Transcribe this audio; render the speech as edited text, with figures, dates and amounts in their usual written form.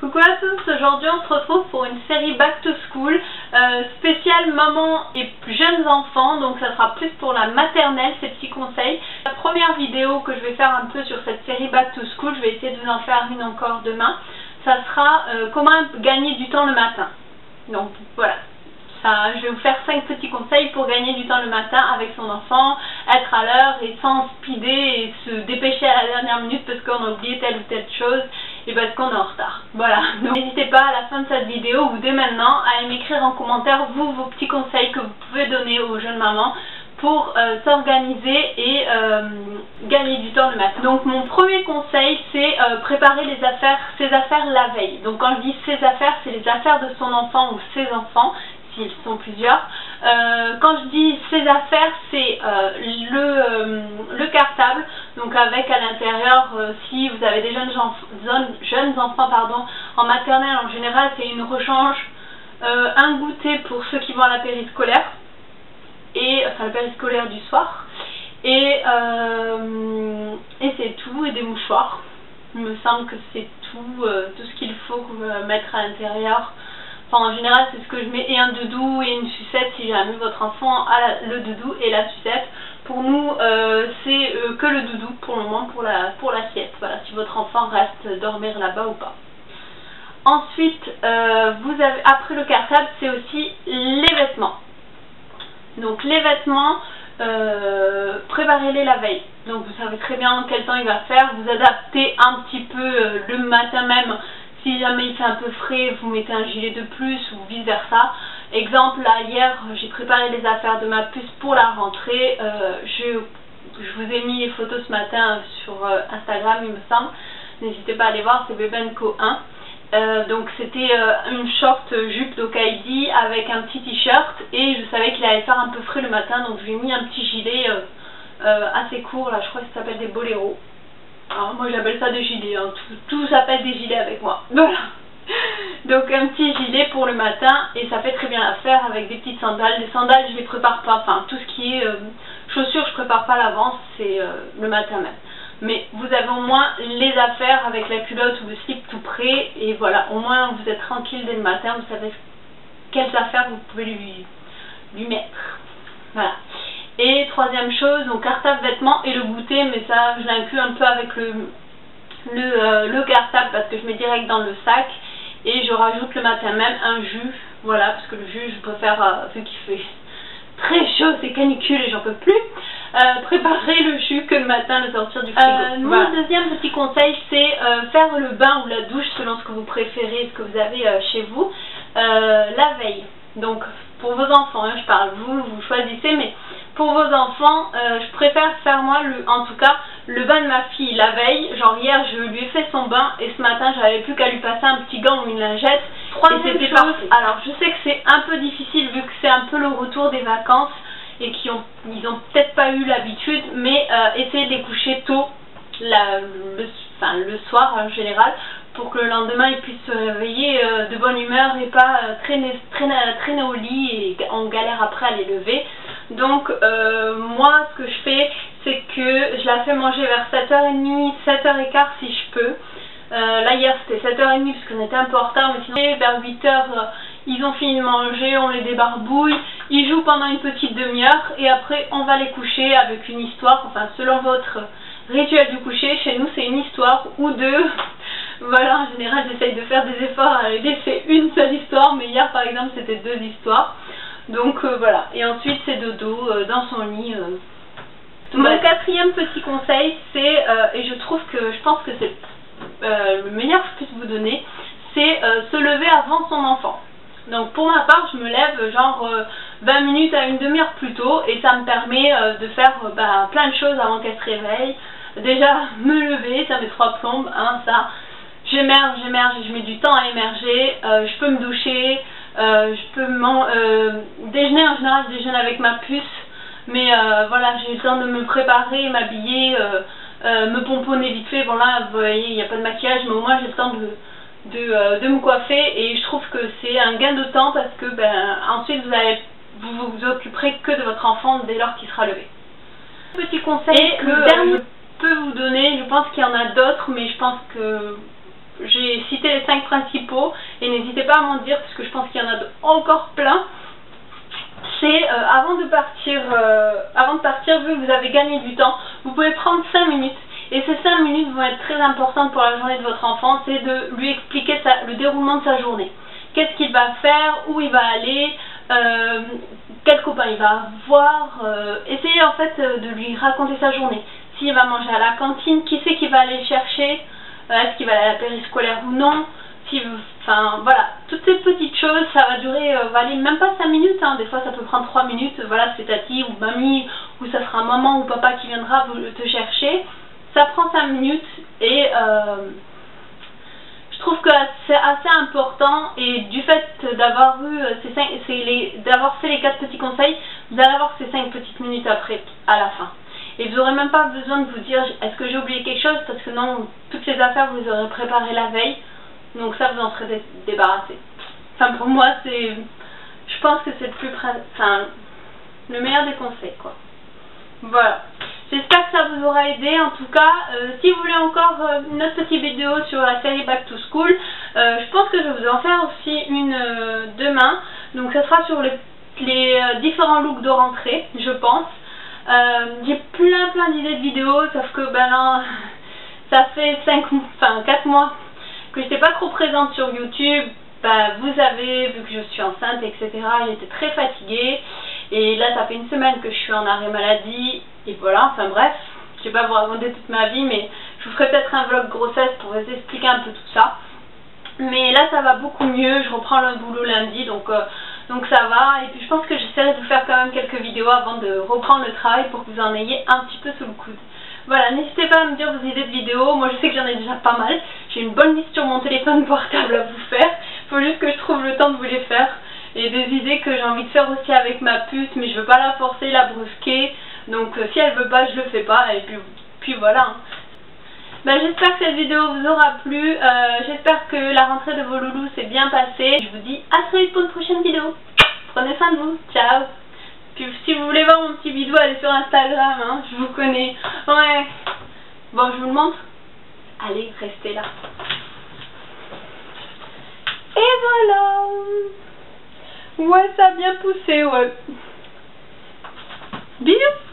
Coucou à tous, aujourd'hui on se retrouve pour une série Back to School spéciale maman et jeunes enfants, donc ça sera plus pour la maternelle, ces petits conseils. La première vidéo que je vais faire un peu sur cette série Back to School, je vais essayer de vous en faire une encore demain, ça sera comment gagner du temps le matin. Donc voilà. Je vais vous faire 5 petits conseils pour gagner du temps le matin avec son enfant, être à l'heure et sans speeder et se dépêcher à la dernière minute parce qu'on a oublié telle ou telle chose et parce qu'on est en retard. Voilà, donc n'hésitez pas à la fin de cette vidéo ou dès maintenant à m'écrire en commentaire vos petits conseils que vous pouvez donner aux jeunes mamans pour s'organiser et gagner du temps le matin. Donc mon premier conseil c'est préparer ses affaires la veille. Donc quand je dis ses affaires, c'est les affaires de son enfant ou ses enfants, s'ils sont plusieurs. Quand je dis ses affaires, c'est le cartable, donc avec à l'intérieur, si vous avez des jeunes enfants en maternelle, en général c'est une rechange, un goûter pour ceux qui vont à la périscolaire, enfin la périscolaire du soir, et c'est tout, et des mouchoirs. Il me semble que c'est tout ce qu'il faut mettre à l'intérieur. Enfin, en général, c'est ce que je mets, et un doudou et une sucette si jamais votre enfant a le doudou et la sucette. Pour nous, c'est que le doudou pour le moment, pour la sieste. Voilà, si votre enfant reste dormir là-bas ou pas. Ensuite, après le cartable, c'est aussi les vêtements. Donc les vêtements, préparez-les la veille. Donc vous savez très bien quel temps il va faire. Vous adaptez un petit peu le matin même. Si jamais il fait un peu frais, vous mettez un gilet de plus ou vice versa. Exemple, là hier, j'ai préparé les affaires de ma puce pour la rentrée. Je vous ai mis les photos ce matin sur Instagram, il me semble. N'hésitez pas à aller voir, c'est Bebenco 1. Donc c'était une short jupe d'Okaidi avec un petit t-shirt. Et je savais qu'il allait faire un peu frais le matin, donc je lui ai mis un petit gilet assez court, là je crois que ça s'appelle des boléros. Alors, moi j'appelle ça des gilets, hein. Tout s'appelle des gilets avec moi. Voilà. Donc un petit gilet pour le matin et ça fait très bien l'affaire avec des petites sandales. Les sandales je les prépare pas, enfin tout ce qui est chaussures je prépare pas à l'avance, c'est le matin même. Mais vous avez au moins les affaires avec la culotte ou le slip tout prêt et voilà, au moins vous êtes tranquille dès le matin, vous savez quelles affaires vous pouvez lui mettre. Voilà. Et troisième chose, donc cartable, vêtements et le goûter, mais ça je l'inclus un peu avec le cartable parce que je mets direct dans le sac et je rajoute le matin même un jus, voilà, parce que le jus je préfère, vu qu'il fait très chaud, c'est canicule et j'en peux plus, préparer le jus que le matin, le sortir du frigo. Mon deuxième petit conseil c'est faire le bain ou la douche selon ce que vous préférez, ce que vous avez chez vous, la veille. Donc pour vos enfants, hein, je parle, vous choisissez, mais pour vos enfants, je préfère faire moi, en tout cas, le bain de ma fille la veille. Genre hier, je lui ai fait son bain et ce matin, j'avais plus qu'à lui passer un petit gant ou une lingette. Troisième chose, alors je sais que c'est un peu difficile vu que c'est un peu le retour des vacances et qu'ils ont peut-être pas eu l'habitude, mais essayez de les coucher tôt, le soir en général, pour que le lendemain ils puissent se réveiller de bonne humeur et pas traîner au lit et on galère après à les lever. Donc moi ce que je fais c'est que je la fais manger vers 7h30, 7h15 si je peux. Là hier c'était 7h30 parce qu'on était un peu en retard, mais sinon vers 8h ils ont fini de manger, on les débarbouille, ils jouent pendant une petite demi-heure et après on va les coucher avec une histoire, enfin selon votre rituel du coucher, chez nous c'est une histoire ou deux. Voilà, en général j'essaye de faire des efforts à les laisser une seule histoire, mais hier par exemple c'était 2 histoires. Donc voilà, et ensuite c'est dodo dans son lit. Mon quatrième petit conseil c'est, et je pense que c'est le meilleur que je puisse vous donner, c'est se lever avant son enfant. Donc pour ma part je me lève genre 20 minutes à une demi-heure plus tôt et ça me permet de faire plein de choses avant qu'elle se réveille. Déjà me lever, ça met 3 plombes, hein, ça. J'émerge, je mets du temps à émerger, je peux me doucher, je peux déjeuner, en général je déjeune avec ma puce, mais voilà, j'ai le temps de me préparer, m'habiller, me pomponner vite fait. Bon là vous voyez il n'y a pas de maquillage, mais au moins j'ai le temps de me coiffer et je trouve que c'est un gain de temps parce que ensuite vous vous occuperez que de votre enfant dès lors qu'il sera levé. Petit conseil que je peux vous donner, je pense qu'il y en a d'autres, mais je pense que j'ai cité les 5 principaux et n'hésitez pas à m'en dire parce que je pense qu'il y en a encore plein. C'est avant de partir, vu que vous avez gagné du temps, vous pouvez prendre 5 minutes. Et ces 5 minutes vont être très importantes pour la journée de votre enfant, c'est de lui expliquer le déroulement de sa journée. Qu'est-ce qu'il va faire, où il va aller, quel copain il va voir. Essayez en fait de lui raconter sa journée. S'il va manger à la cantine, qui c'est qui va aller chercher, est-ce qu'il va aller à la périscolaire ou non. Enfin voilà, toutes ces petites choses, ça va durer, va aller même pas 5 minutes, hein. Des fois ça peut prendre 3 minutes, voilà, c'est tati ou mamie, ou ça sera maman ou papa qui viendra te chercher. Ça prend 5 minutes et je trouve que c'est assez important et du fait d'avoir eu d'avoir fait les 4 petits conseils, vous allez avoir ces 5 petites minutes après, à la fin. Et vous n'aurez même pas besoin de vous dire est-ce que j'ai oublié quelque chose, parce que non, toutes les affaires vous les aurez préparées la veille, donc ça vous en serez débarrassé. Enfin pour moi je pense que c'est le meilleur des conseils quoi. Voilà. J'espère que ça vous aura aidé. En tout cas, si vous voulez encore une autre petite vidéo sur la série Back to School, je pense que je vais vous en faire aussi une demain. Donc ça sera sur les différents looks de rentrée, je pense. J'ai plein d'idées de vidéos, sauf que ben là, ça fait 4 mois que j'étais pas trop présente sur YouTube. Ben, vous avez vu que je suis enceinte, etc. J'étais très fatiguée. Et là, ça fait une semaine que je suis en arrêt maladie. Et voilà, enfin bref, je vais pas vous raconter toute ma vie, mais je vous ferai peut-être un vlog grossesse pour vous expliquer un peu tout ça. Mais là, ça va beaucoup mieux. Je reprends le boulot lundi, donc ça va. Et puis je pense que j'essaierai de vous faire quand même quelques vidéos avant de reprendre le travail pour que vous en ayez un petit peu sous le coude. Voilà, n'hésitez pas à me dire vos idées de vidéos. Moi, je sais que j'en ai déjà pas mal. J'ai une bonne liste sur mon téléphone portable à vous faire. Il faut juste que je trouve le temps de vous les faire. Et des idées que j'ai envie de faire aussi avec ma puce, mais je veux pas la forcer, la brusquer. Donc si elle veut pas, je le fais pas. Et puis voilà. Hein. Ben, j'espère que cette vidéo vous aura plu. J'espère que la rentrée de vos loulous s'est bien passée. Je vous dis à très vite pour une prochaine vidéo. Prenez soin de vous. Ciao. Puis si vous voulez voir mon petit vidéo, allez sur Instagram. Hein, je vous connais. Ouais. Bon, je vous le montre. Allez, restez là. Et voilà. Ouais, ça a bien poussé, ouais. Bisous.